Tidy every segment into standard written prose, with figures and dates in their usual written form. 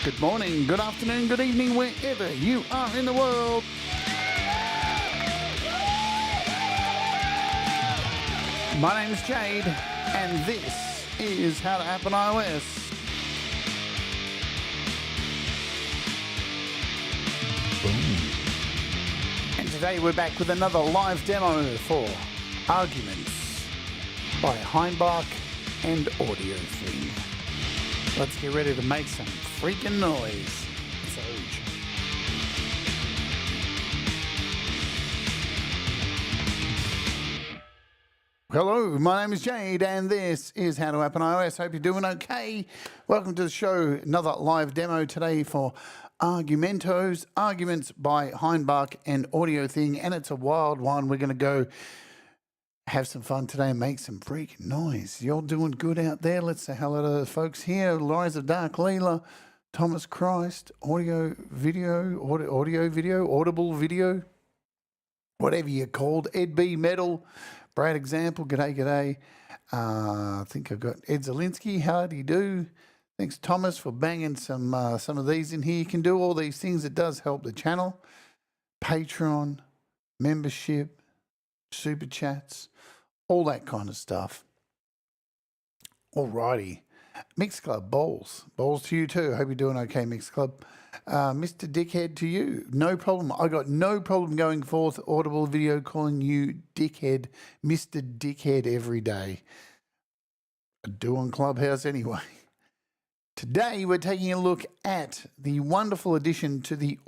Good morning, good afternoon, good evening, wherever you are in the world. My name is Jade, and this is How to App on iOS. Boom. And today we're back with another live demo for Arguments by Hainbach and AudioThing. Let's get ready to make some freaking noise. It's huge. Hello, my name is Jade, and this is How to App on iOS. Hope you're doing okay. Welcome to the show. Another live demo today for Argumentos, Arguments by Hainbach and AudioThing, and it's a wild one. We're going to go have some fun today and make some freaking noise. You're doing good out there. Let's say hello to the folks here. Lies of Dark Leela, Thomas Christ, audio video, audible video, whatever you're called. Ed B. Metal, Brad Example, g'day. I think I've got Ed Zielinski, how do you do? Thanks, Thomas, for banging some of these in here. You can do all these things. It does help the channel. Patreon, membership, super chats, all that kind of stuff. Alrighty. Mix Club, Bowls to you too. Hope you're doing okay, Mix Club. Mr. Dickhead to you. No problem. I got no problem going forth audible video calling you Dickhead, Mr. Dickhead every day. I do on Clubhouse anyway. Today we're taking a look at the wonderful addition to the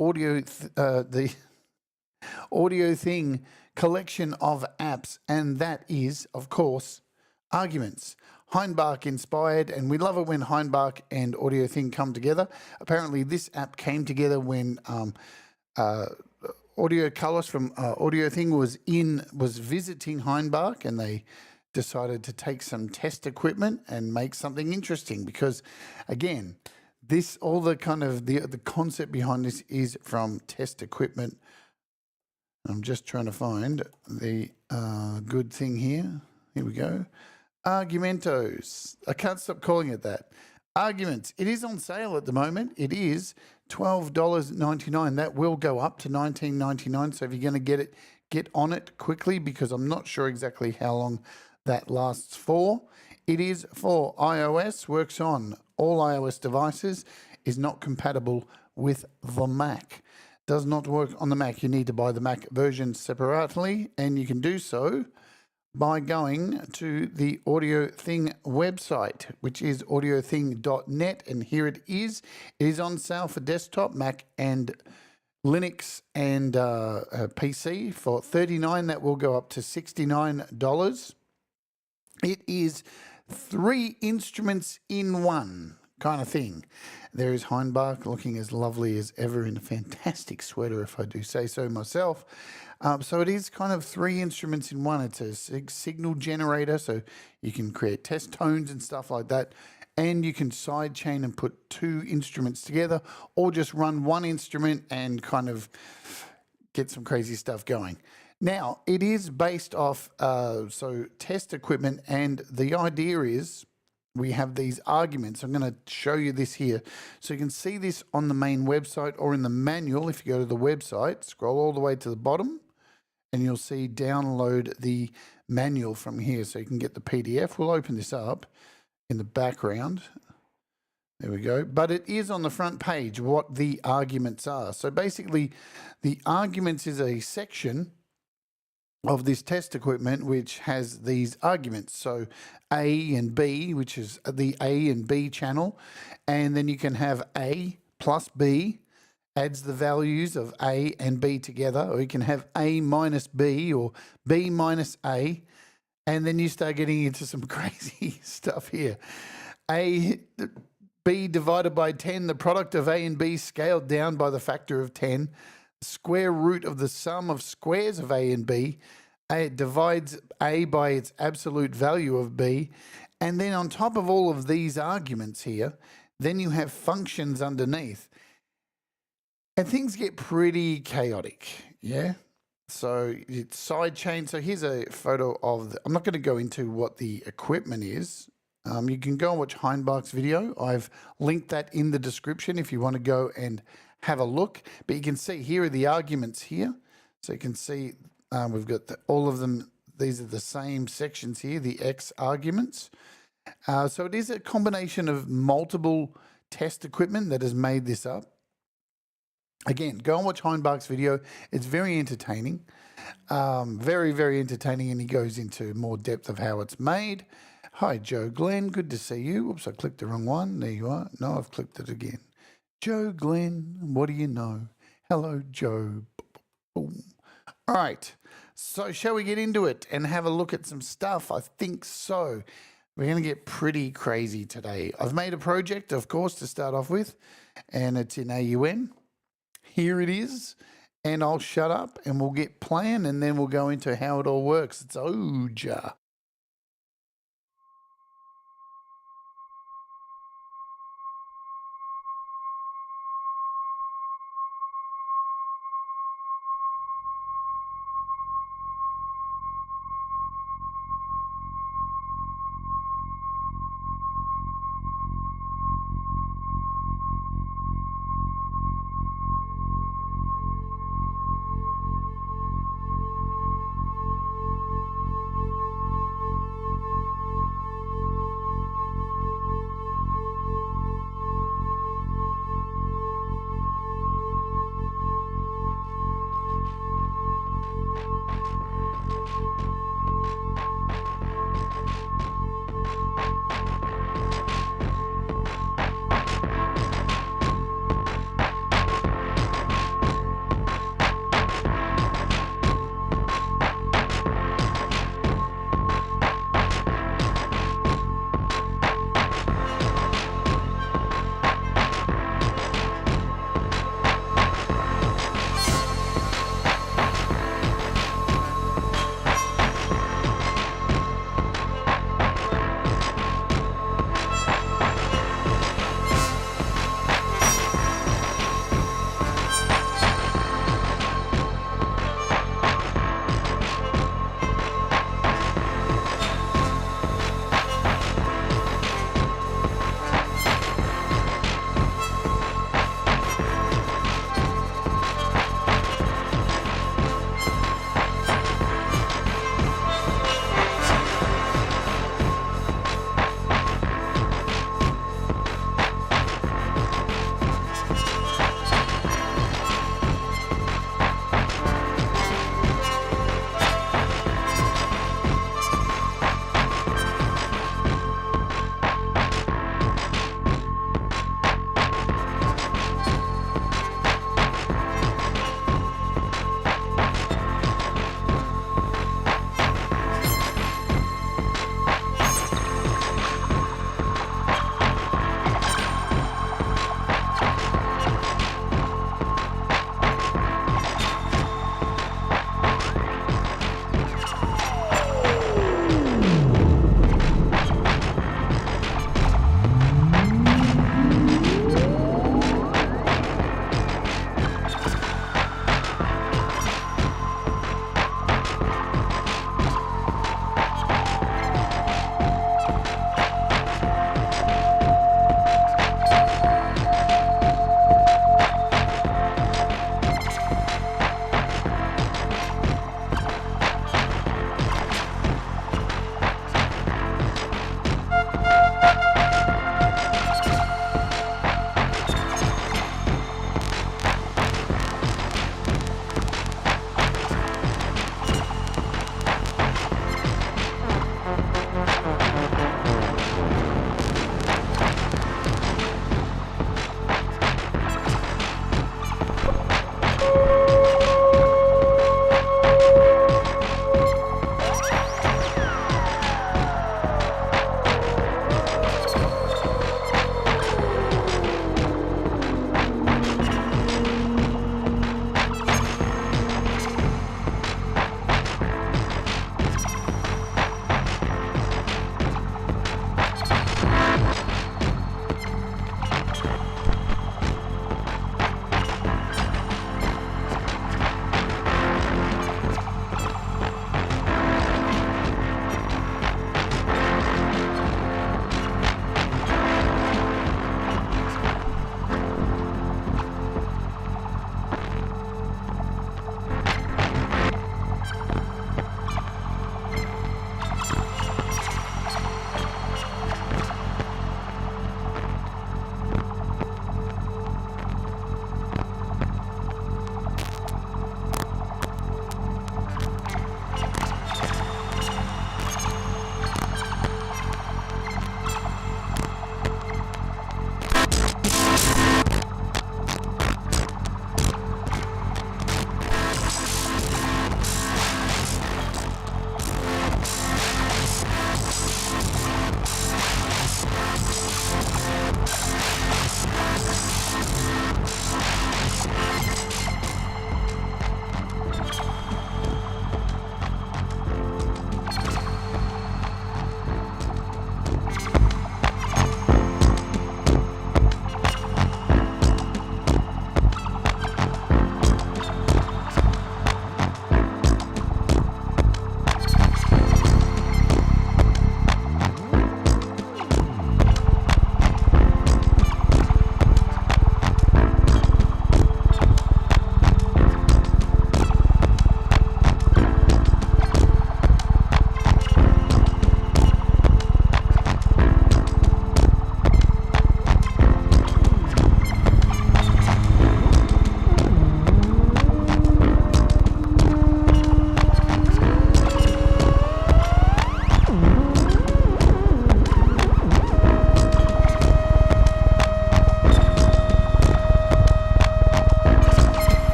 AudioThing collection of apps, and that is, of course, Arguments. Hainbach inspired, and we love it when Hainbach and AudioThing come together. Apparently, this app came together when Audio Carlos from AudioThing was visiting Hainbach, and they decided to take some test equipment and make something interesting. Because, again, the concept behind this is from test equipment. I'm just trying to find the good thing here. Here we go. Argumentos. I can't stop calling it that. Arguments. It is on sale at the moment. It is $12.99. That will go up to $19.99. So if you're going to get it, get on it quickly, because I'm not sure exactly how long that lasts for. It is for iOS, works on all iOS devices, is not compatible with the Mac. Does not work on the Mac. You need to buy the Mac version separately, and you can do so by going to the AudioThing website, which is audiothing.net, and here it is. It is on sale for desktop, Mac, and Linux, and PC for $39. That will go up to $69. It is 3 instruments in one kind of thing. There is Hainbach looking as lovely as ever in a fantastic sweater, if I do say so myself. So it is kind of 3 instruments in one. It's a signal generator, so you can create test tones and stuff like that. And you can sidechain and put 2 instruments together, or just run 1 instrument and kind of get some crazy stuff going. Now, it is based off test equipment, and the idea is we have these arguments. I'm going to show you this here. So you can see this on the main website or in the manual. If you go to the website, scroll all the way to the bottom, and you'll see download the manual from here. So you can get the PDF. We'll open this up in the background. There we go. But it is on the front page what the arguments are. So basically, the arguments is a section of this test equipment which has these arguments. So A and B, which is the A and B channel, and then you can have A plus B adds the values of A and B together, or you can have A minus B or B minus A, and then you start getting into some crazy stuff here. B divided by 10, the product of A and B scaled down by the factor of 10, square root of the sum of squares of A and B. It divides A by its absolute value of B. And then on top of all of these arguments here, then you have functions underneath. And things get pretty chaotic, yeah? So it's sidechain. So here's a photo of I'm not going to go into what the equipment is. You can go and watch Hainbach's video. I've linked that in the description if you want to go and have a look. But you can see here are the arguments here. So you can see we've got all of them. These are the same sections here, the X arguments. So it is a combination of multiple test equipment that has made this up. Again, go and watch Hainbach's video. It's very entertaining, very, very entertaining, and he goes into more depth of how it's made. Hi, Joe Glenn. Good to see you. Oops, I clicked the wrong one. There you are. No, I've clicked it again. Joe Glenn, what do you know? Hello, Joe. Boom. All right. So shall we get into it and have a look at some stuff? I think so. We're going to get pretty crazy today. I've made a project, of course, to start off with, and it's in AUN. Here it is, and I'll shut up and we'll get playing, and then we'll go into how it all works. It's Oja.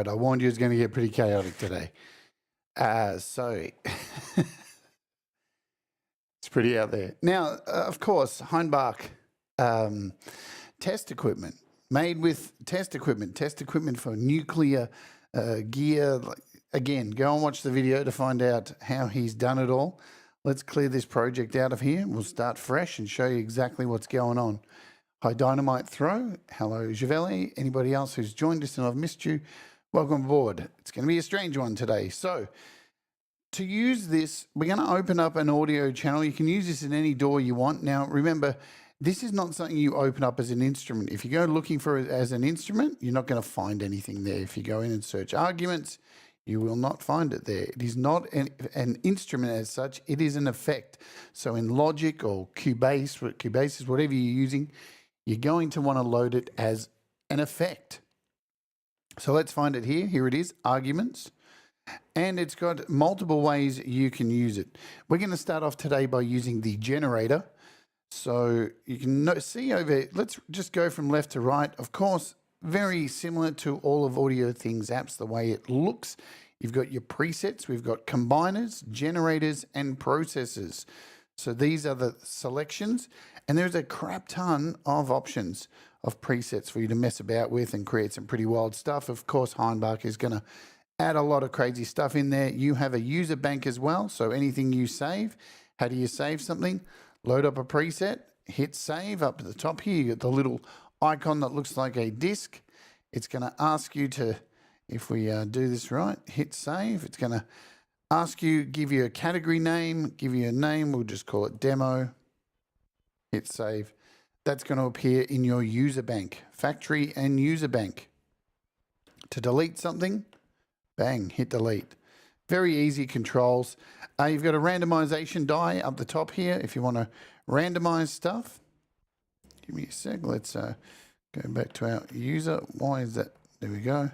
right. I warned you it's going to get pretty chaotic today. So it's pretty out there. Now, of course, Hainbach test equipment, made with test equipment for nuclear gear. Again, go and watch the video to find out how he's done it all. Let's clear this project out of here. We'll start fresh and show you exactly what's going on. Hi, Dynamite Throw. Hello, Javeli. Anybody else who's joined us and I've missed you, welcome aboard. It's going to be a strange one today. So to use this, we're going to open up an audio channel. You can use this in any DAW you want. Now, remember, this is not something you open up as an instrument. If you go looking for it as an instrument, you're not going to find anything there. If you go in and search arguments, you will not find it there. It is not an instrument as such. It is an effect. So in Logic or Cubase, whatever you're using, you're going to want to load it as an effect. So let's find it here. Here it is, arguments. And it's got multiple ways you can use it. We're going to start off today by using the generator. So you can see over, let's just go from left to right. Of course, very similar to all of AudioThing's apps, the way it looks. You've got your presets, we've got combiners, generators, and processors. So these are the selections, and there's a crap ton of options of presets for you to mess about with and create some pretty wild stuff. Of course, Hainbach is going to add a lot of crazy stuff in there. You have a user bank as well, so anything you save, how do you save something? Load up a preset, hit save. Up at the top here, you get the little icon that looks like a disk. It's going to ask you to, if we do this right, hit save. It's going to ask you, give you a category name, give you a name. We'll just call it demo. Hit save. That's going to appear in your user bank, factory and user bank. To delete something, bang, hit delete. Very easy controls. You've got a randomization die up the top here if you want to randomize stuff. Give me a sec. Let's go back to our user. Why is that? There we go.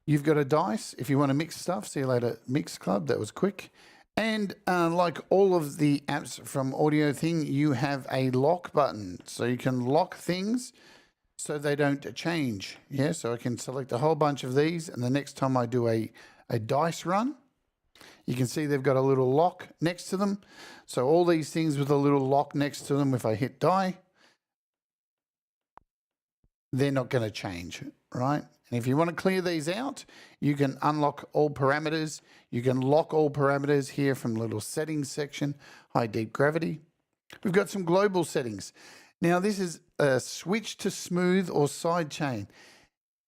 You've got a dice if you want to mix stuff. See you later, Mix Club. That was quick. And like all of the apps from AudioThing, you have a lock button. So you can lock things so they don't change. Yeah, so I can select a whole bunch of these, and the next time I do a dice run, you can see they've got a little lock next to them. So all these things with a little lock next to them, if I hit die, they're not going to change, right? And if you want to clear these out, you can unlock all parameters. You can lock all parameters here from the little settings section. High deep gravity. We've got some global settings. Now this is a switch to smooth or sidechain.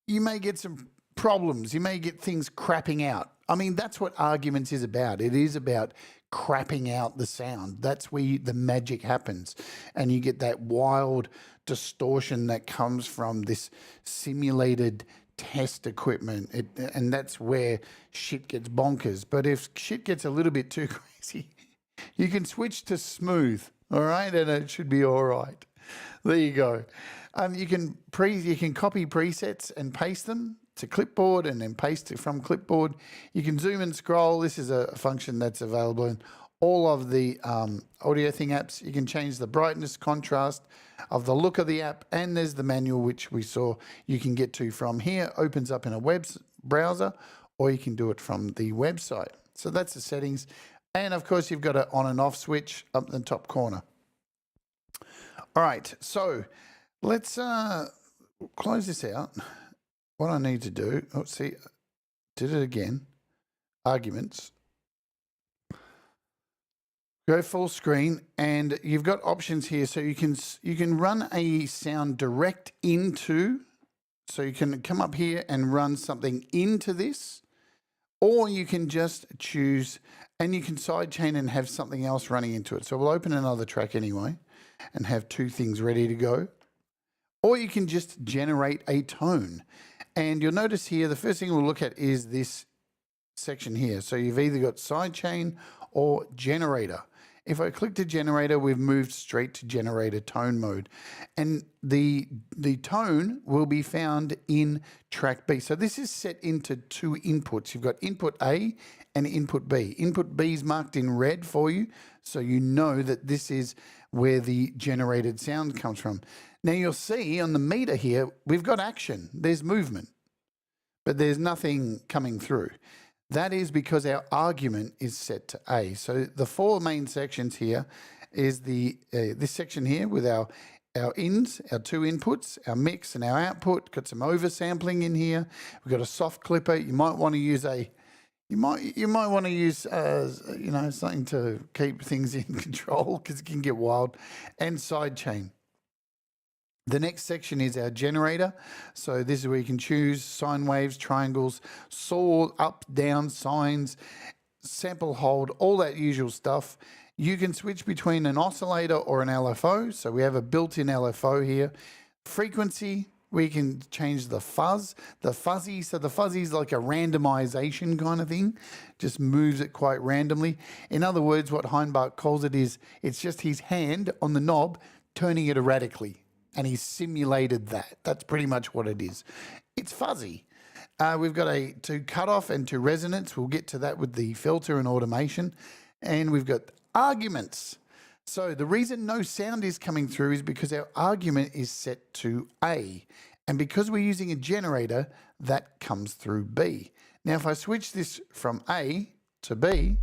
You may get some problems. You may get things crapping out. I mean, that's what arguments is about. It is about crapping out the sound. That's where the magic happens. And you get that wild distortion that comes from this simulated test equipment. And that's where shit gets bonkers. But if shit gets a little bit too crazy, you can switch to smooth, all right? And it should be all right. There you go. You can copy presets and paste them to clipboard and then paste it from clipboard. You can zoom and scroll. This is a function that's available in all of the AudioThing apps. You can change the brightness, contrast of the look of the app, and there's the manual, which we saw you can get to from here. Opens up in a web browser, or you can do it from the website. So that's the settings. And of course, you've got an on and off switch up in the top corner. All right, so let's close this out. What I need to do, oh, see, did it again. Arguments. Go full screen, and you've got options here. So you can run a sound direct into, so you can come up here and run something into this, or you can just choose, and you can sidechain and have something else running into it. So we'll open another track anyway and have two things ready to go. Or you can just generate a tone. And you'll notice here, the first thing we'll look at is this section here. So you've either got sidechain or generator. If I click to generator, we've moved straight to generator tone mode. And the tone will be found in track B. So this is set into two inputs. You've got input A and input B. Input B is marked in red for you, so you know that this is where the generated sound comes from. Now you'll see on the meter here, we've got action. There's movement. but there's nothing coming through. That is because our argument is set to A. So the 4 main sections here is this section here with our ins, our 2 inputs, our mix and our output. Got some oversampling in here. We've got a soft clipper. You might want to use you might want to use something to keep things in control because it can get wild, and sidechain. The next section is our generator. So this is where you can choose sine waves, triangles, saw, up, down, sines, sample hold, all that usual stuff. You can switch between an oscillator or an LFO. So we have a built-in LFO here. Frequency, we can change the fuzz, the fuzzy. So the fuzzy is like a randomization kind of thing, just moves it quite randomly. In other words, what Hainbach calls it is, it's just his hand on the knob turning it erratically. And he's simulated that. That's pretty much what it is. It's fuzzy. We've got to cutoff and to resonance. We'll get to that with the filter and automation. And we've got arguments. So the reason no sound is coming through is because our argument is set to A. And because we're using a generator, that comes through B. Now, if I switch this from A to B,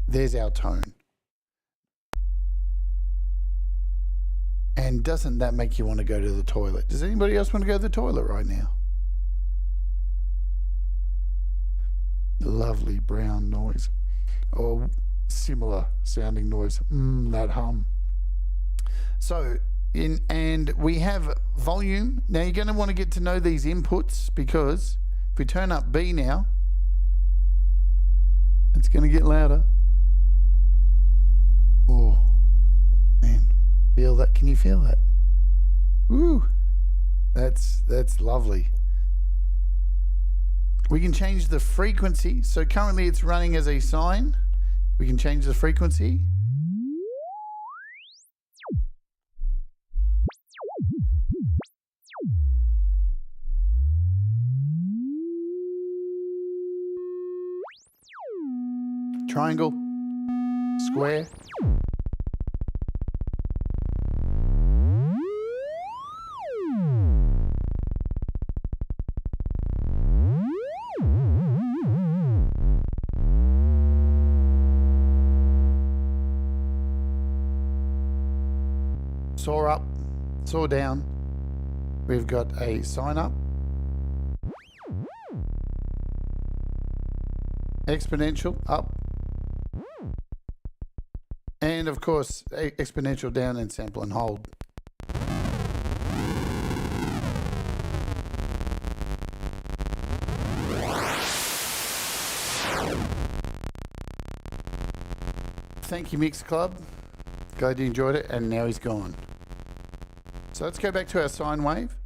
there's our tone. And doesn't that make you want to go to the toilet? Does anybody else want to go to the toilet right now? Lovely brown noise. Or similar sounding noise. That hum. So, and we have volume. Now you're going to want to get to know these inputs, because if we turn up B now, it's going to get louder. Oh, man. Feel that? Can you feel that? Woo! That's lovely. We can change the frequency. So currently it's running as a sine. We can change the frequency. Triangle, square. Saw up, saw down. We've got a sine up, exponential up, and of course exponential down and sample and hold. Thank you, Mix Club. Glad you enjoyed it, and now he's gone. So let's go back to our sine wave.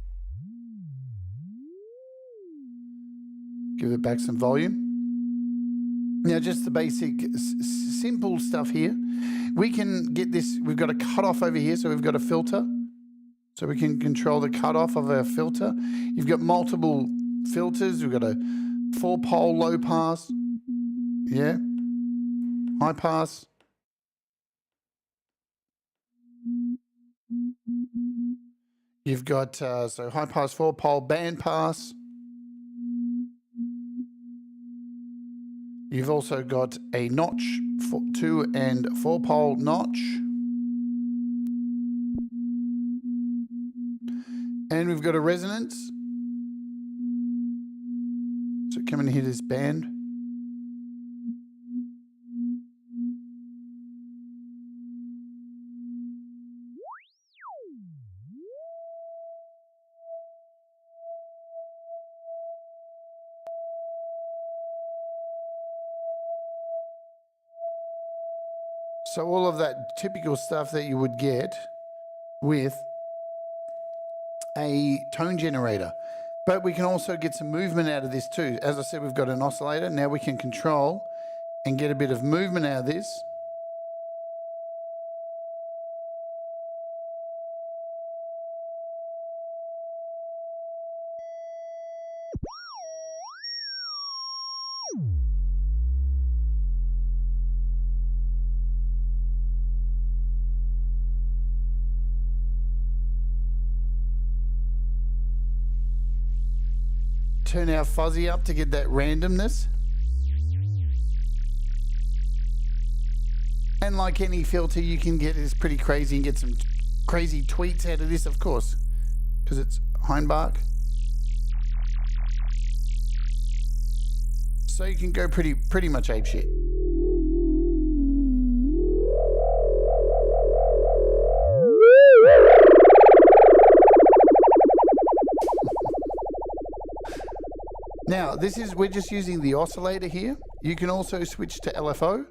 Give it back some volume. Now, just the basic, simple stuff here. We can get this, we've got a cutoff over here, so we've got a filter. So we can control the cutoff of our filter. You've got multiple filters. We've got a 4-pole low pass. Yeah. High pass. You've got, so high pass, 4-pole, band pass. You've also got a notch, 2 and 4-pole notch. And we've got a resonance. So come and hit this band. So all of that typical stuff that you would get with a tone generator. But we can also get some movement out of this too. As I said, we've got an oscillator. Now we can control and get a bit of movement out of this. turn our fuzzy up to get that randomness. And like any filter, you can get this pretty crazy and get some crazy tweets out of this, of course, because it's Hainbach. So you can go pretty much ape shit. Now, we're just using the oscillator here. You can also switch to LFO.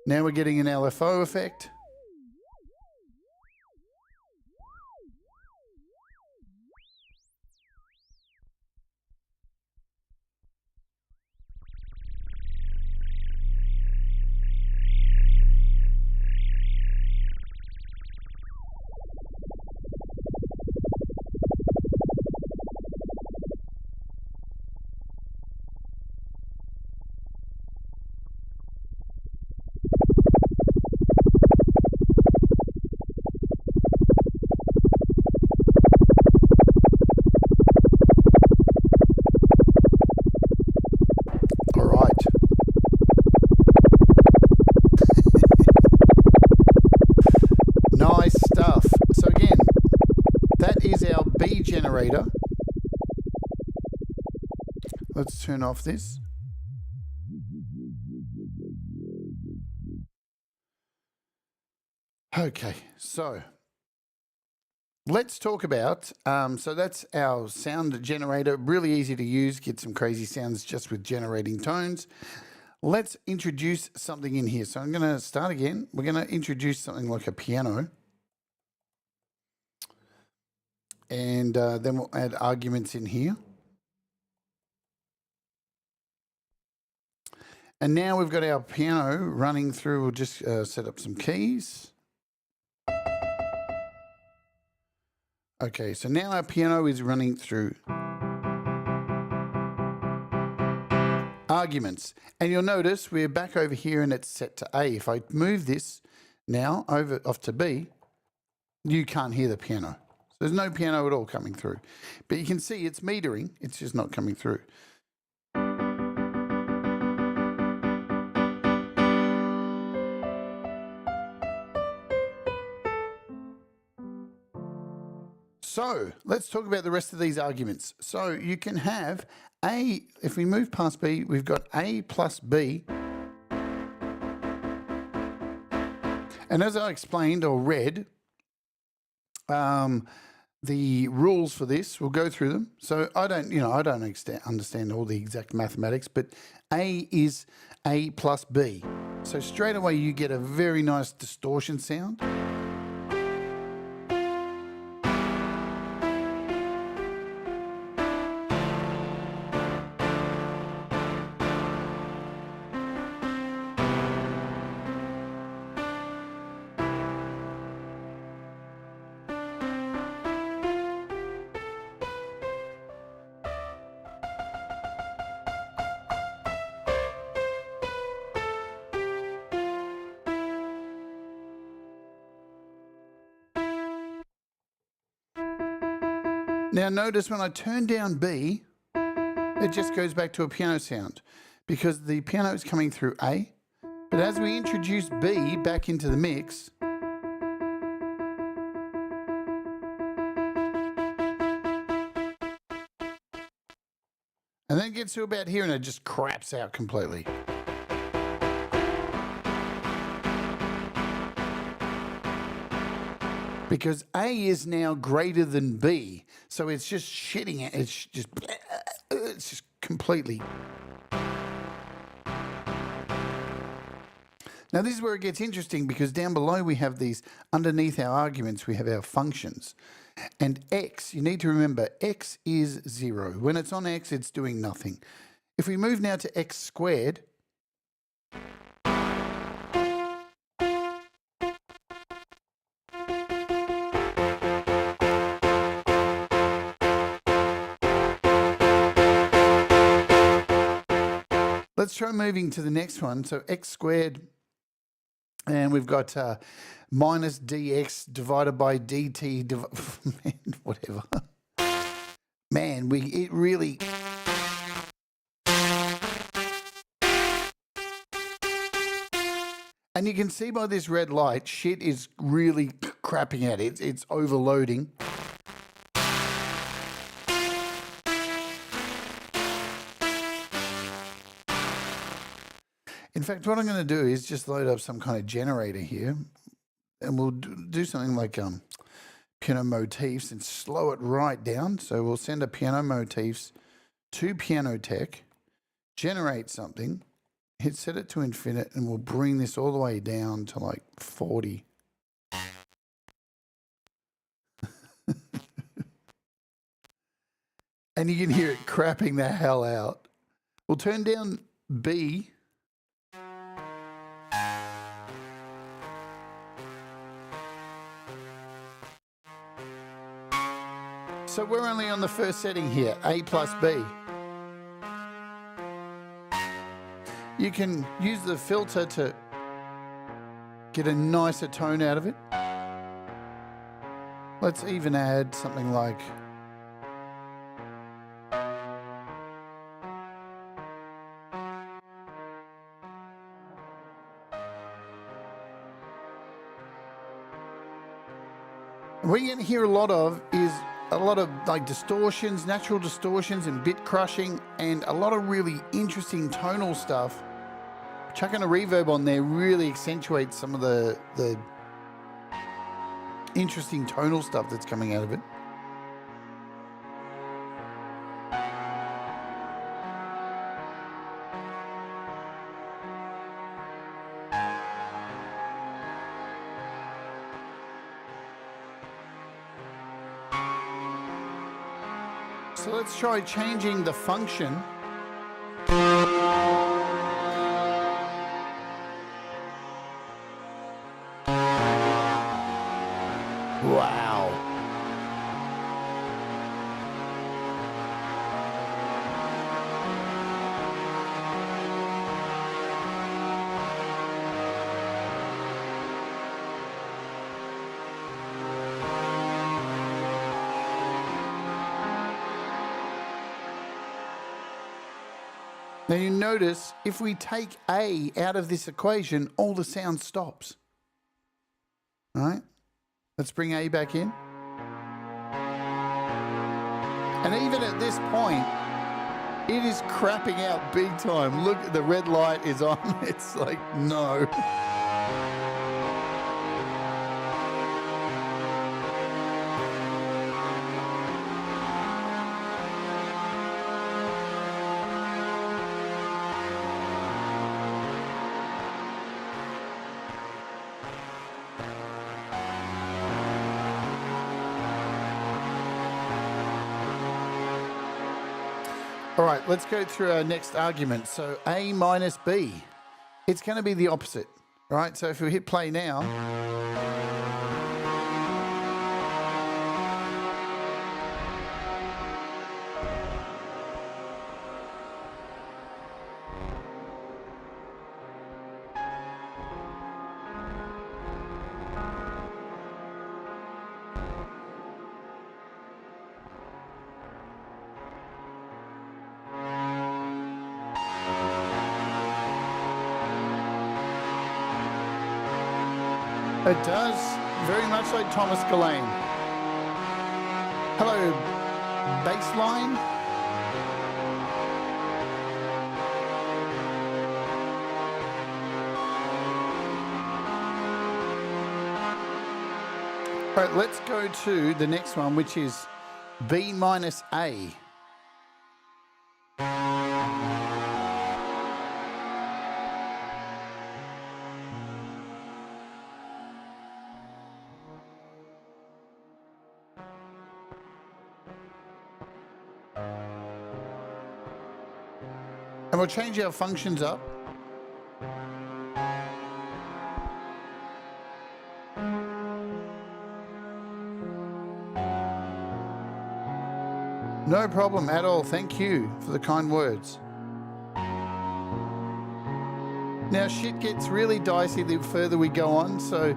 Now we're getting an LFO effect. Generator. Let's turn off this. Okay, so let's talk about, so that's our sound generator, really easy to use, get some crazy sounds just with generating tones. Let's introduce something in here. So I'm going to start again. We're going to introduce something like a piano. And then we'll add arguments in here. And now we've got our piano running through. We'll just set up some keys. Okay, so now our piano is running through arguments. And you'll notice we're back over here and it's set to A. If I move this now off to B, you can't hear the piano. There's no piano at all coming through. But you can see it's metering, it's just not coming through. So let's talk about the rest of these arguments. So you can have A, if we move past B, we've got A plus B. And as I explained or read, the rules for this, we'll go through them. So I don't understand all the exact mathematics, but A is A plus B. So straight away you get a very nice distortion sound. Now notice when I turn down B, it just goes back to a piano sound because the piano is coming through A. But as we introduce B back into the mix, and then it gets to about here and it just craps out completely. Because A is now greater than B, so it's just shitting it. It's just completely. Now this is where it gets interesting because down below we have these, underneath our arguments, we have our functions. And X, you need to remember, X is 0. When it's on X, it's doing nothing. If we move now to X squared, let's try moving to the next one. So X squared, and we've got minus dx divided by dt, whatever. man, it really... And you can see by this red light, shit is really crapping at it. It's overloading. In fact, what I'm going to do is just load up some kind of generator here, and we'll do something like piano motifs and slow it right down. So we'll send a piano motifs to Piano Tech, generate something, hit set it to infinite, and we'll bring this all the way down to like 40. And you can hear it crapping the hell out. We'll turn down B. So we're only on the first setting here, A plus B. You can use the filter to get a nicer tone out of it. Let's even add something like what you're going to hear a lot of is a lot of like distortions, natural distortions and bit crushing, and a lot of really interesting tonal stuff. Chucking a reverb on there really accentuates some of the interesting tonal stuff that's coming out of it. So let's try changing the function. Wow. Now you notice if we take A out of this equation, all the sound stops. All right? Let's bring A back in. And even at this point, it is crapping out big time. Look, the red light is on. It's like, no. All right, let's go through our next argument. So A minus B, it's going to be the opposite, right? So if we hit play now, it does, very much like Thomas Gillane. Hello, bassline. All right, let's go to the next one, which is B minus A. And we'll change our functions up. No problem at all. Thank you for the kind words. Now shit gets really dicey the further we go on. So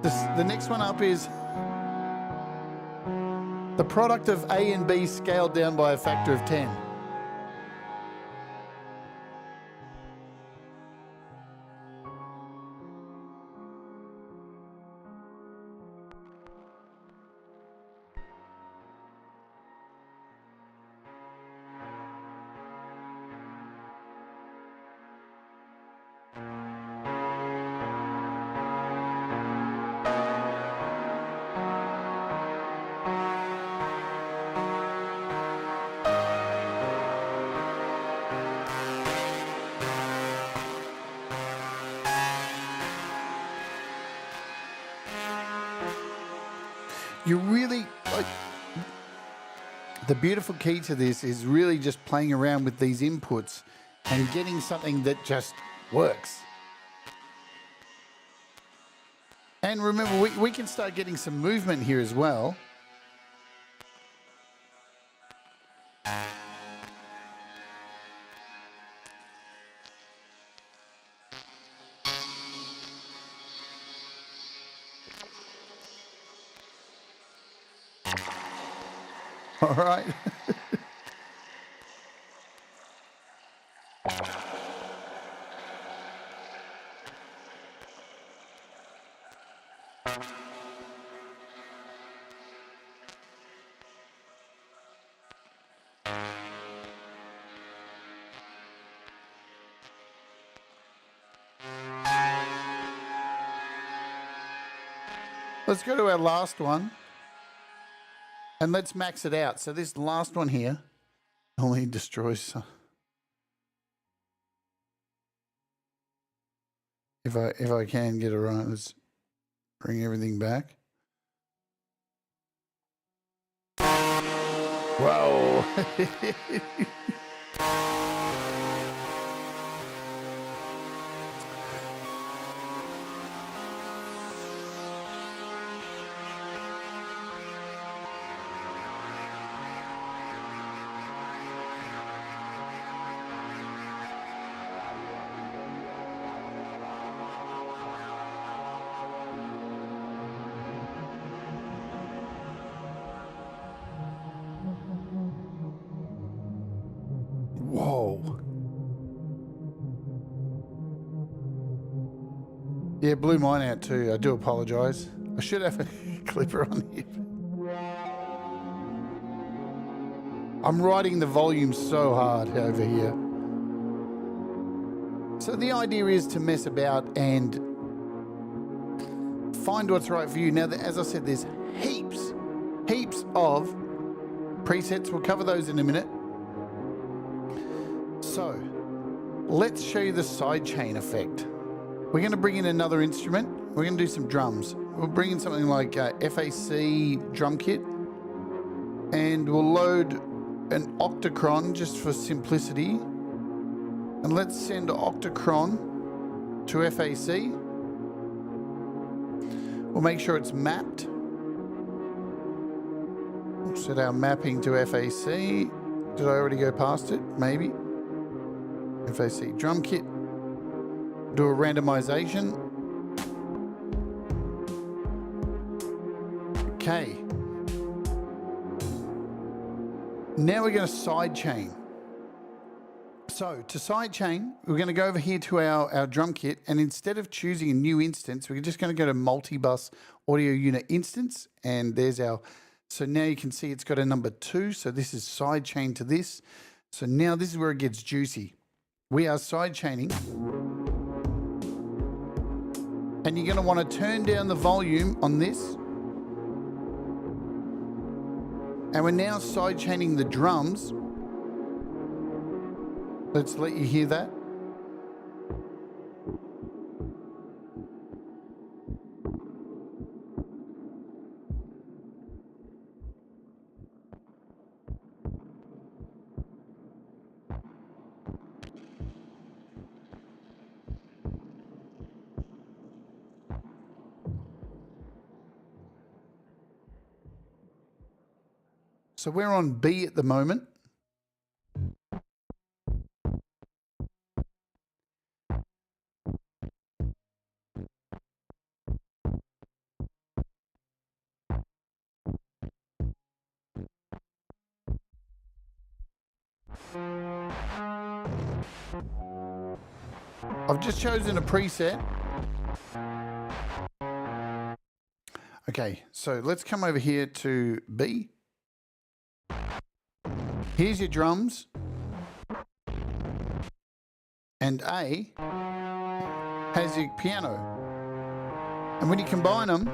the next one up is The product of A and B scaled down by a factor of 10. You really, like, the beautiful key to this is really just playing around with these inputs and getting something that just works. And remember, we can start getting some movement here as well. All right. Let's go to our last one and let's max it out. So this last one here only destroys. If I can get it right, let's bring everything back. Whoa. Whoa. Yeah, blew mine out too. I do apologise. I should have a clipper on here. I'm riding the volume so hard over here. So the idea is to mess about and find what's right for you. Now, as I said, there's heaps of presets. We'll cover those in a minute. So let's show you the sidechain effect. We're going to bring in another instrument. We're going to do some drums. We'll bring in something like FAC drum kit, and we'll load an octachron just for simplicity. And let's send octachron to FAC. We'll make sure it's mapped. We'll set our mapping to FAC. Did I already go past it? Maybe. FAC drum kit. Do a randomization. Okay. Now we're going to sidechain. So to sidechain, we're going to go over here to our drum kit, and instead of choosing a new instance, we're just going to go to multi-bus audio unit instance, and there's our, so now you can see it's got a number 2, so this is sidechain to this. So now this is where it gets juicy. We are sidechaining, and you're going to want to turn down the volume on this. And we're now sidechaining the drums. Let's let you hear that. So we're on B at the moment. I've just chosen a preset. Okay, so let's come over here to B. Here's your drums. And A has your piano. And when you combine them,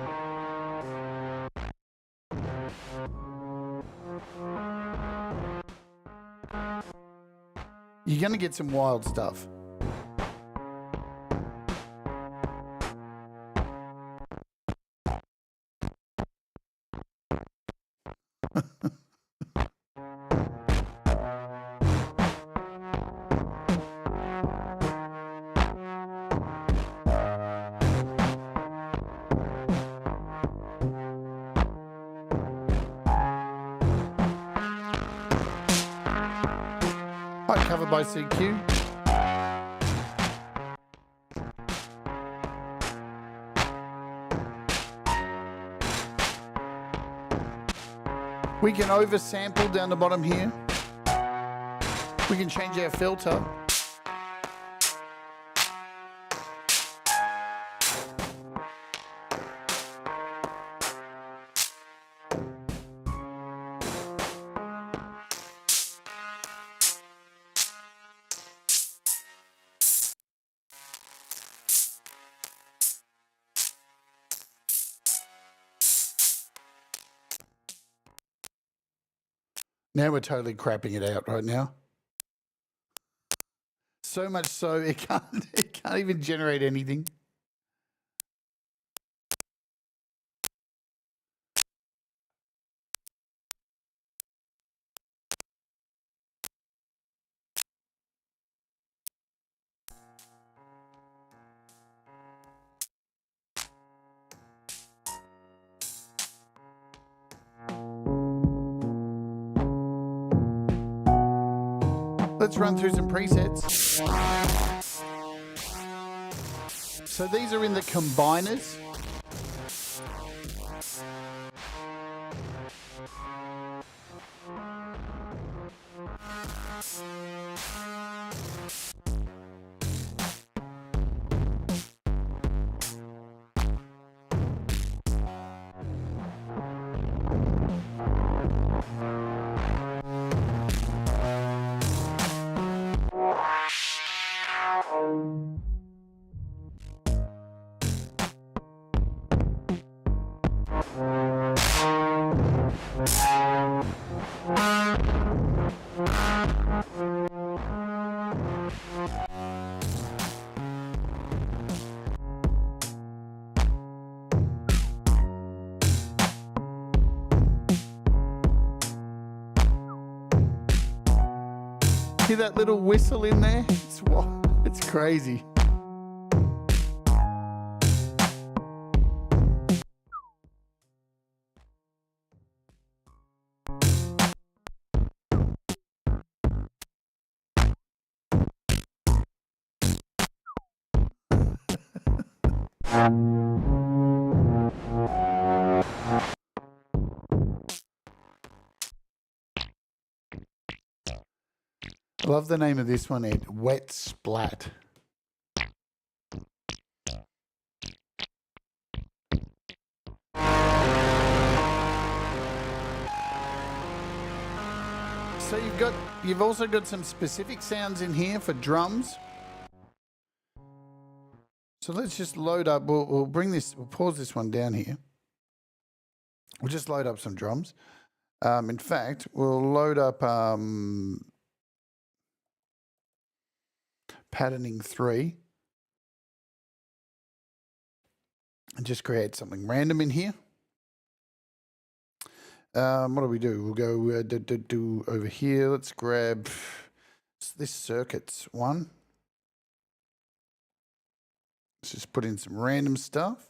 you're going to get some wild stuff. Covered by CQ. We can oversample down the bottom here. We can change our filter. Now we're totally crapping it out right now. So much so it can't even generate anything. Let's run through some presets. So these are in the combiners. Hear that little whistle in there? It's crazy. I love the name of this one, Ed. Wet Splat. So you've also got some specific sounds in here for drums. So let's just load up. We'll pause this one down here. We'll just load up some drums. In fact, we'll load up patterning 3 and just create something random in here. What do we do? We'll go do over here. Let's grab this circuits one. Let's just put in some random stuff.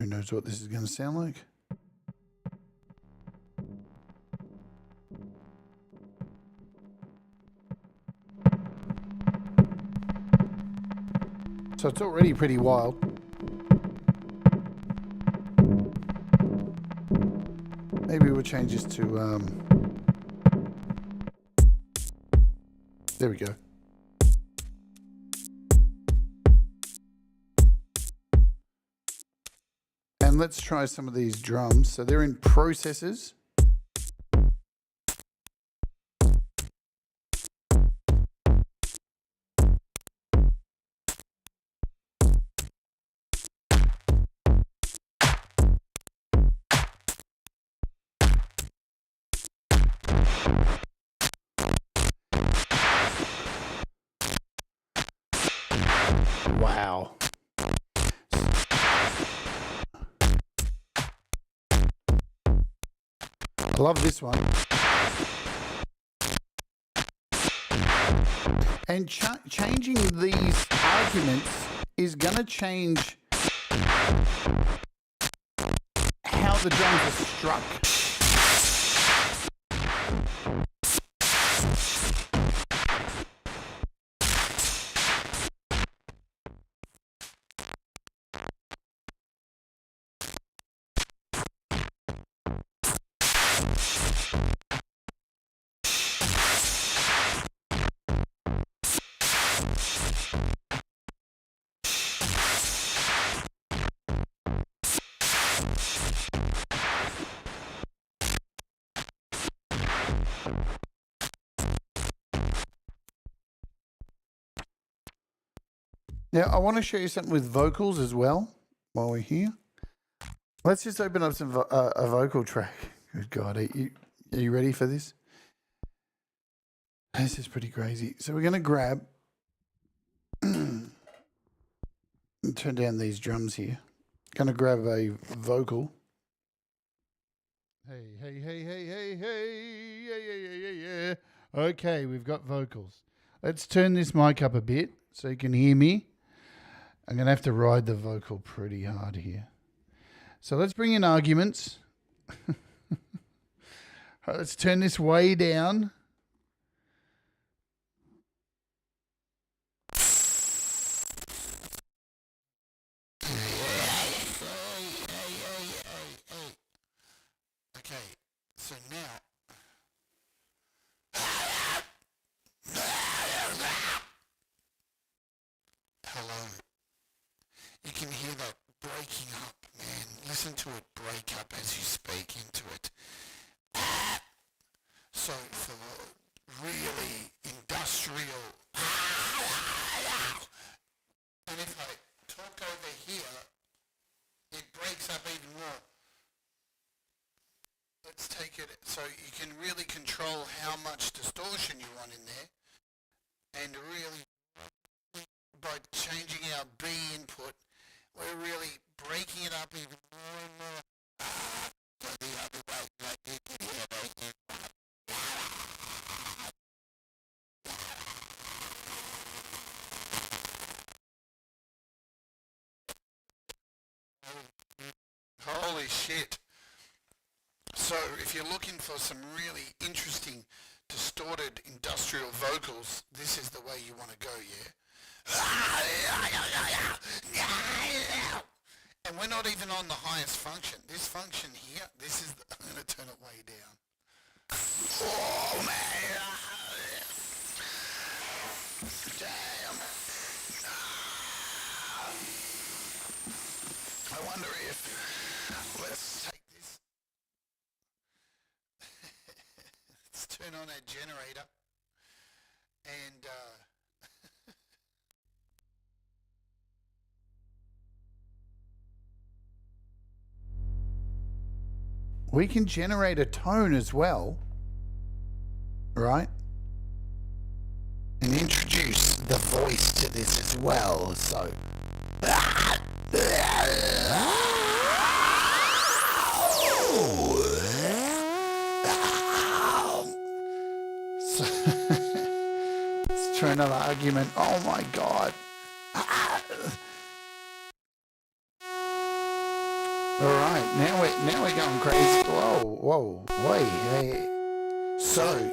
Who knows what this is going to sound like? So it's already pretty wild. Maybe we'll change this to, there we go. And let's try some of these drums. So they're in processes. Wow. I love this one. And changing these arguments is going to change how the drums are struck. Now, I want to show you something with vocals as well while we're here. Let's just open up some a vocal track. Good God, are you ready for this? This is pretty crazy. So we're going to grab and turn down these drums here. Going to grab a vocal. Hey, hey, hey, hey, hey, hey, yeah, yeah, yeah, yeah, yeah. Okay, we've got vocals. Let's turn this mic up a bit so you can hear me. I'm going to have to ride the vocal pretty hard here. So let's bring in arguments. All right, let's turn this way down. Okay, so now. Hello. You can hear that breaking up, man. Listen to it break up as you speak into it. So for the really industrial, and if I talk over here, it breaks up even more. Let's take it so you can really control how much distortion you want in there, and really by changing our B input, we're really breaking it up even more and more. Holy shit. So if you're looking for some really interesting distorted industrial vocals, this is the way you want to go, yeah? And we're not even on the highest function. This function here, this is, I'm going to turn it way down. Oh, man. Damn. I wonder if, let's take this. Let's turn on our generator. And, we can generate a tone as well, right? And introduce the voice to this as well, so. Let's try another argument. Oh my God. All right, now we're going crazy. Whoa, wait, hey. So,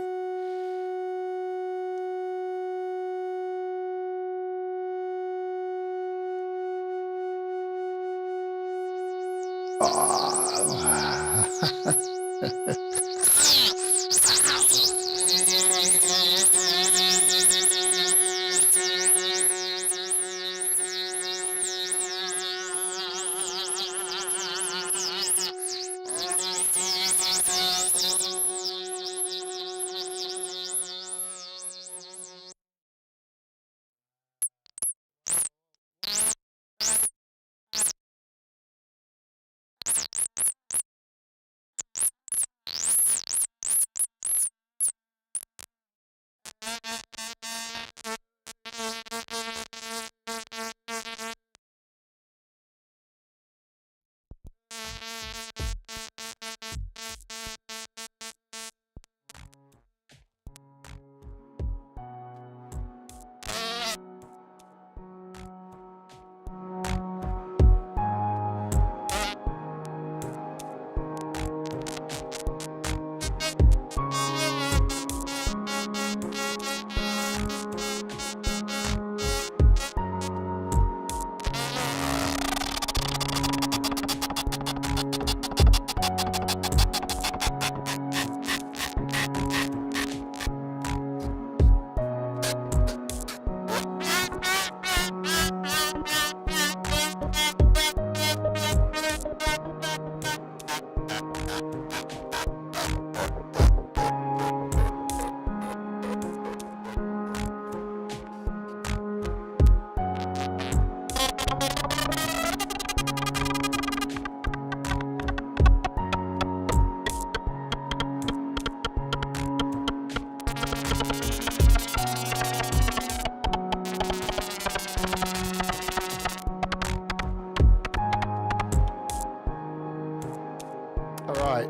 All right.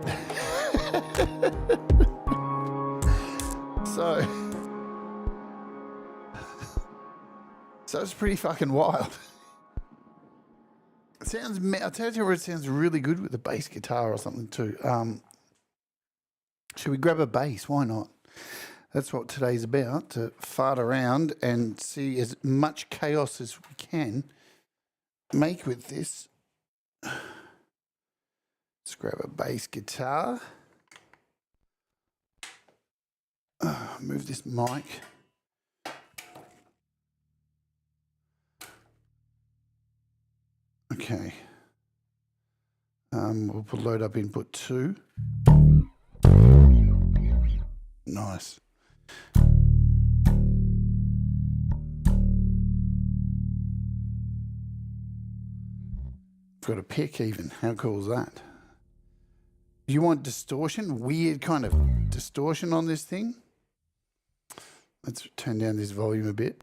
So it's pretty fucking wild. It sounds, I'll tell you what, it sounds really good with a bass guitar or something too. Should we grab a bass? Why not? That's what today's about, to fart around and see as much chaos as we can make with this. Let's grab a bass guitar. Move this mic. Okay. We'll put load up input 2. Nice. Got a pick even. How cool is that? You want distortion? Weird kind of distortion on this thing? Let's turn down this volume a bit.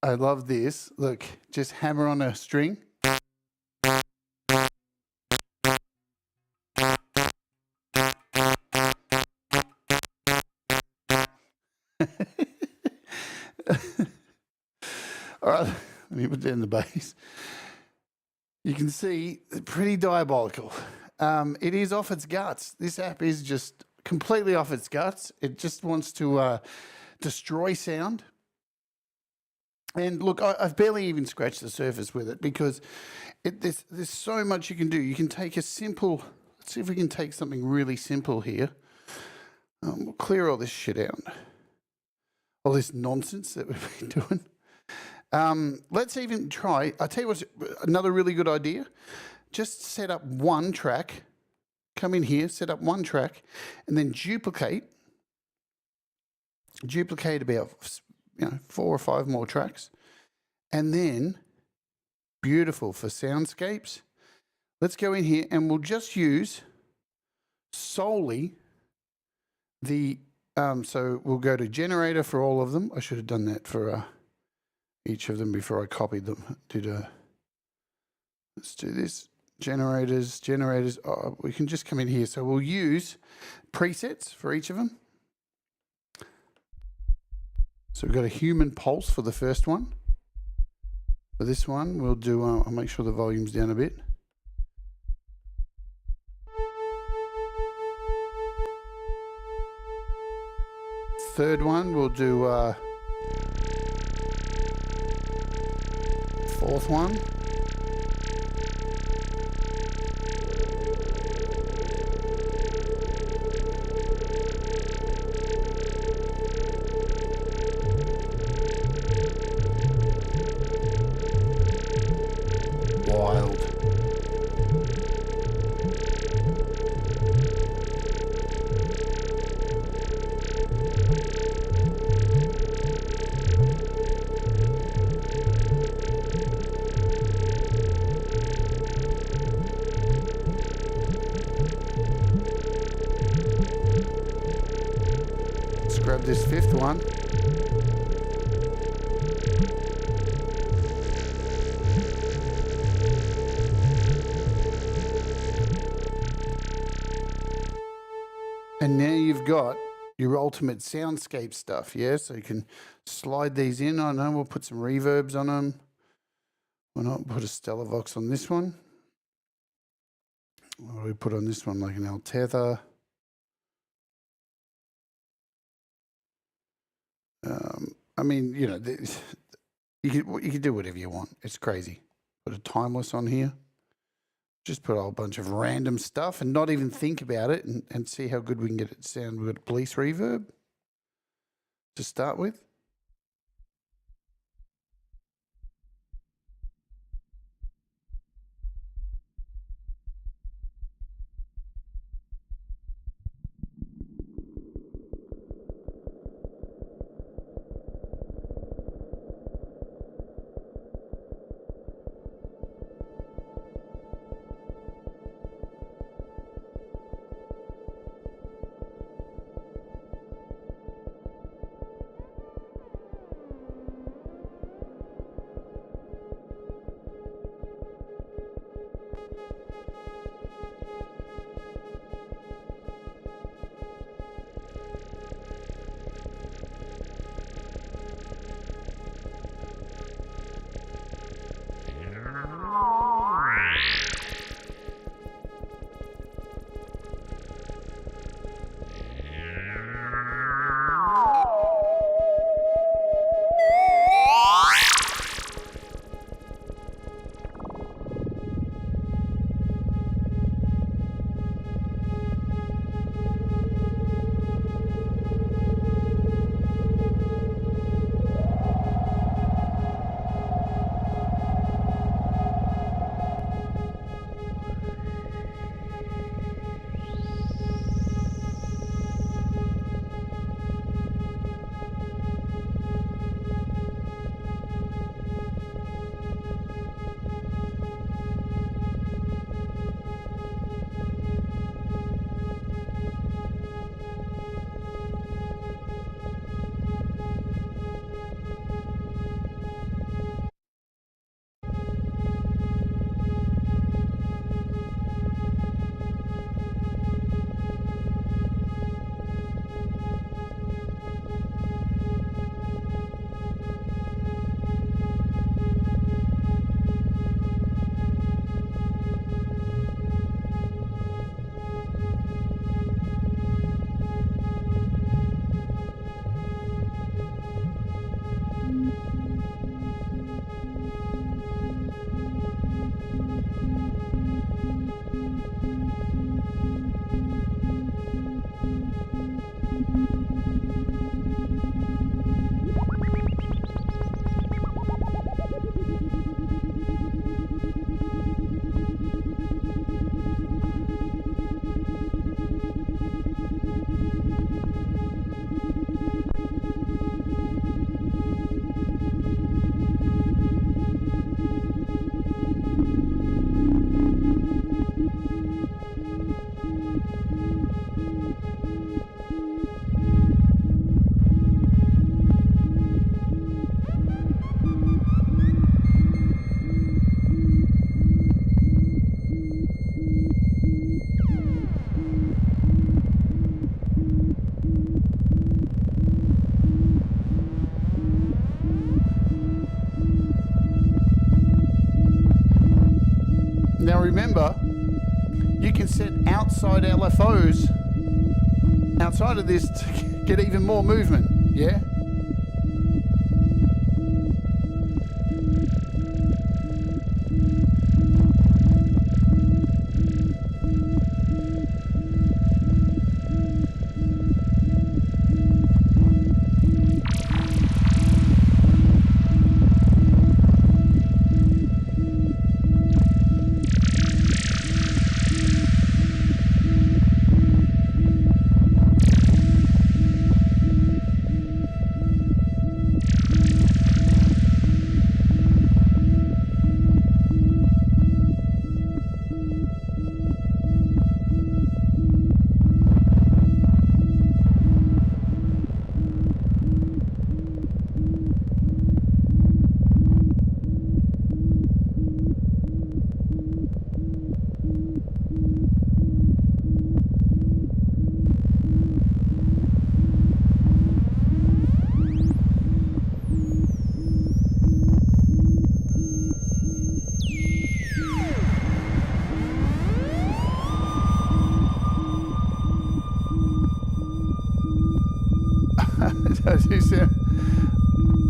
I love this. Look, just hammer on a string. All right, let me put down the bass. You can see, pretty diabolical. It is off its guts. This app is just completely off its guts. It just wants to destroy sound. And look, I've barely even scratched the surface with it because there's so much you can do. You can take a simple, let's see if we can take something really simple here. We'll clear all this shit out. All this nonsense that we've been doing. Let's even try, I'll tell you what's another really good idea. Just set up one track, come in here, set up one track, and then duplicate about 4 or 5 more tracks. And then, beautiful for soundscapes. Let's go in here and we'll just use solely the, so we'll go to generator for all of them. I should have done that for each of them before I copied them. Let's do this. Generators. Oh, we can just come in here. So we'll use presets for each of them. So we've got a human pulse for the first one. For this one, we'll do, I'll make sure the volume's down a bit. Third one, we'll do fourth one. just grab this fifth one. And now you've got your ultimate soundscape stuff, yeah? So you can slide these in. I know we'll put some reverbs on them. Why not put a Stellar Vox on this one? What do we put on this one? Like an Altether. I mean, you know, you can do whatever you want. It's crazy. Put a Timeless on here. Just put a whole bunch of random stuff and not even think about it and see how good we can get it to sound. We've got police reverb to start with. Now remember, you can set outside LFOs outside of this to get even more movement, yeah?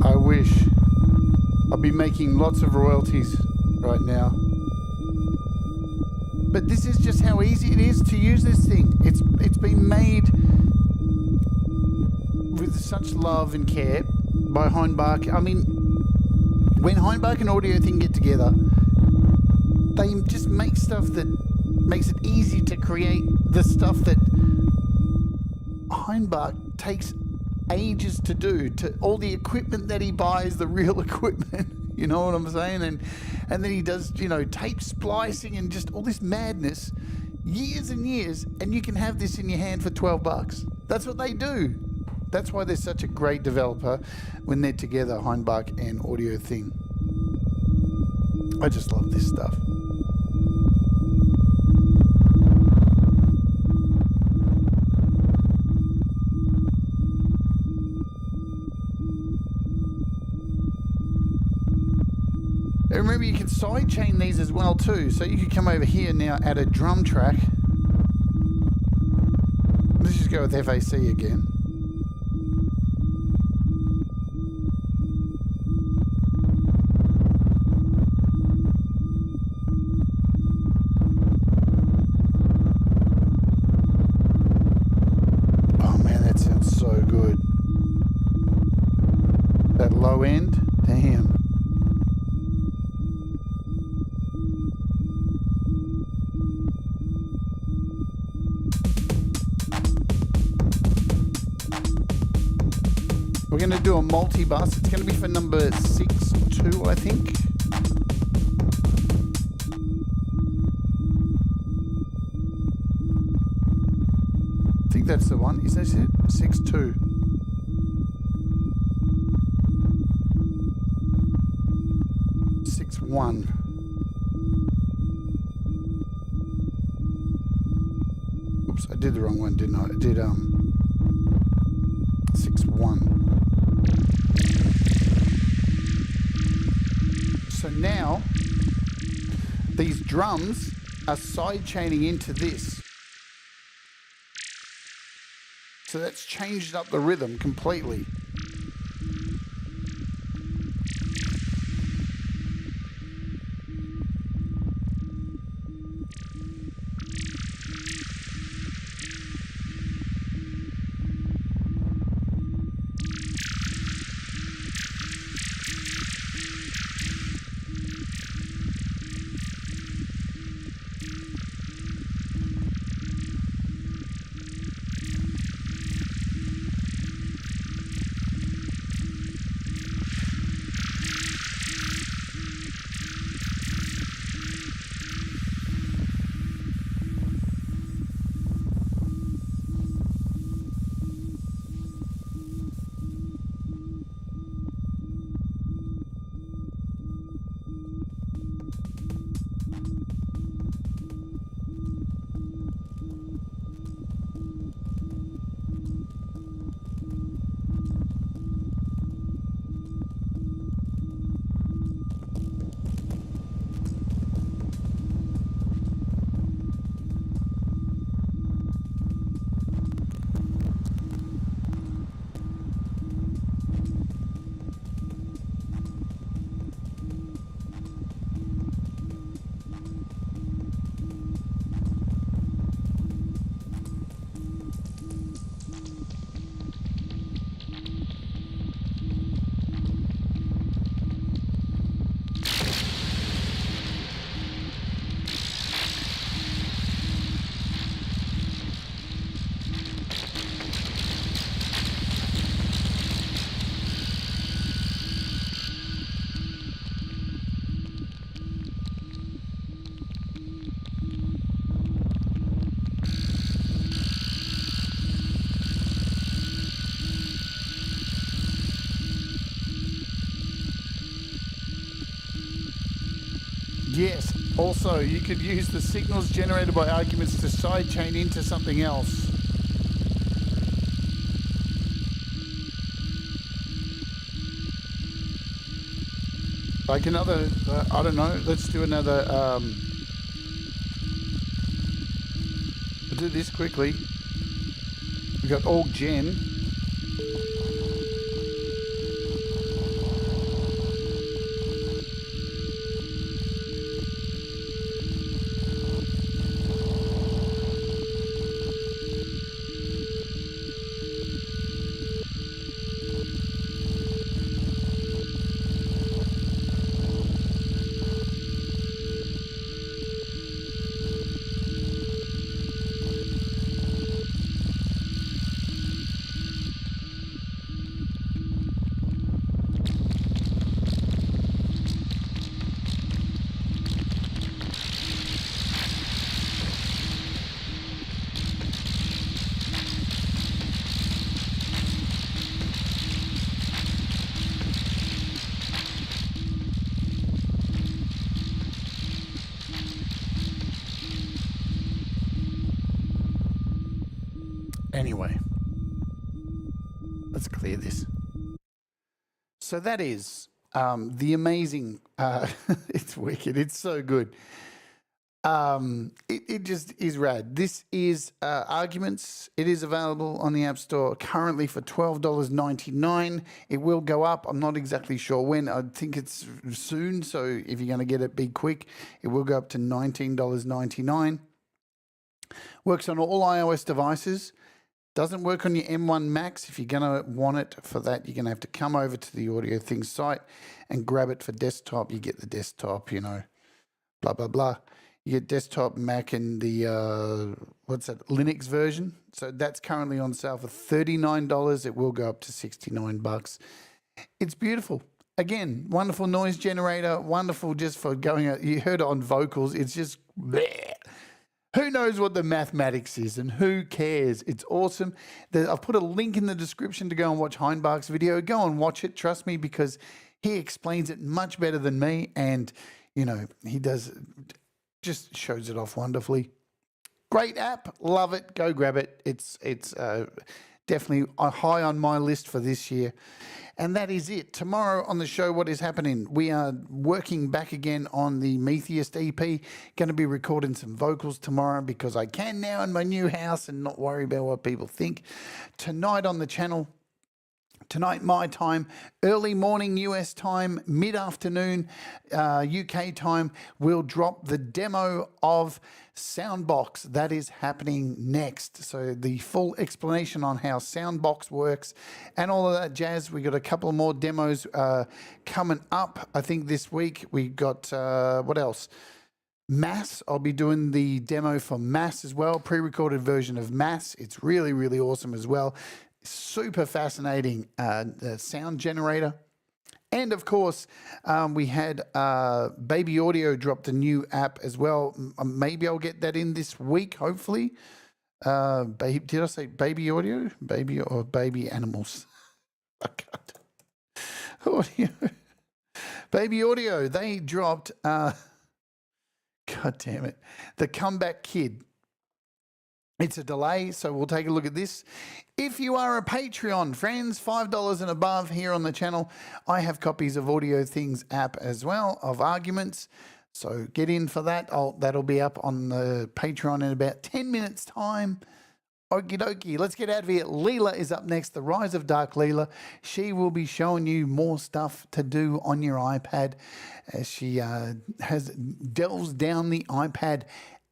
I wish. I'd be making lots of royalties right now. But this is just how easy it is to use this thing. It's been made with such love and care by Hainbach. I mean, when Hainbach and AudioThing get together, they just make stuff that makes it easy to create the stuff that Hainbach takes ages to do, to all the equipment that he buys, the real equipment, you know what I'm saying? And then he does, you know, tape splicing and just all this madness, years and years, and you can have this in your hand for $12. That's what they do. That's why they're such a great developer when they're together, Hainbach and AudioThing. I just love this stuff. And remember, you can sidechain these as well too. So you could come over here now, add a drum track. Let's just go with FAC again. Oh man, that sounds so good. That low end, damn. We're going to do a multi-bus. It's going to be for number 6.2, I think. I think that's the one. Is that it? 6.2. One. Oops, I did the wrong one, didn't I? I did 6.1. So now these drums are side chaining into this. So that's changed up the rhythm completely. Yes, also you could use the signals generated by arguments to sidechain into something else. Like another, I don't know, let's do another, we'll do this quickly. We've got AUg gen. Anyway, let's clear this. So that is the amazing, it's wicked, it's so good. It just is rad. This is Arguments. It is available on the App Store currently for $12.99. It will go up. I'm not exactly sure when. I think it's soon, so if you're going to get it, be quick. It will go up to $19.99. Works on all iOS devices. Doesn't work on your M1 Max. If you're going to want it for that, you're going to have to come over to the AudioThing site and grab it for desktop. You get the desktop, you know, blah, blah, blah. You get desktop, Mac, and the, Linux version. So that's currently on sale for $39. It will go up to $69. It's beautiful. Again, wonderful noise generator, wonderful just for going out. You heard it on vocals. It's just bleh. Who knows what the mathematics is and who cares? It's awesome. I've put a link in the description to go and watch Hainbach's video. Go and watch it. Trust me, because he explains it much better than me. And, you know, he does... just shows it off wonderfully. Great app, love it. Go grab it. It's definitely high on my list for this year. And that is it. Tomorrow on the show, what is happening? We are working back again on the Metheist EP. Going to be recording some vocals tomorrow because I can now in my new house and not worry about what people think. Tonight on the channel, tonight my time, early morning US time, mid-afternoon UK time, we'll drop the demo of Soundbox. That is happening next. So the full explanation on how Soundbox works and all of that jazz. We got a couple more demos coming up. I think this week we got, what else? Mass. I'll be doing the demo for Mass as well, pre-recorded version of Mass. It's really, really awesome as well. Super fascinating sound generator. And of course, we had Baby Audio dropped a new app as well. Maybe I'll get that in this week, hopefully. Did I say Baby Audio? Baby or Baby Animals? I can't. Audio. Baby Audio, they dropped, God damn it, the Comeback Kid. It's a delay, so we'll take a look at this. If you are a Patreon, friends, $5 and above here on the channel, I have copies of AudioThing's app as well, of Arguments. So get in for that. That'll be up on the Patreon in about 10 minutes' time. Okie dokie, let's get out of here. Leela is up next, The Rise of Dark Leela. She will be showing you more stuff to do on your iPad as she delves down the iPad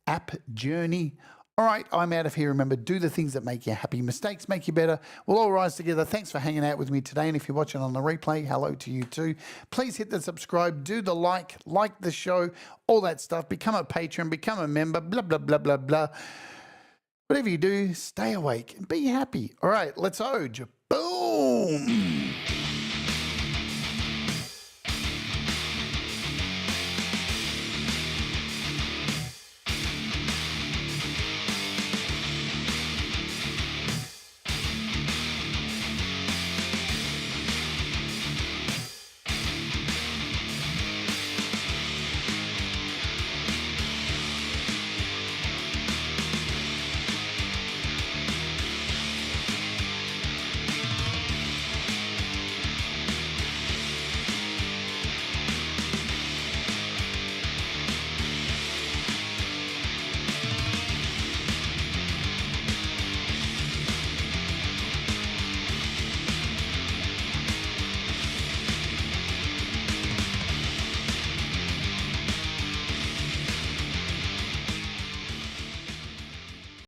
app journey. All right, I'm out of here. Remember, do the things that make you happy. Mistakes make you better. We'll all rise together. Thanks for hanging out with me today. And if you're watching on the replay, hello to you too. Please hit the subscribe, do the like the show, all that stuff. Become a patron, become a member, blah, blah, blah, blah, blah. Whatever you do, stay awake and be happy. All right, let's Oj. Boom.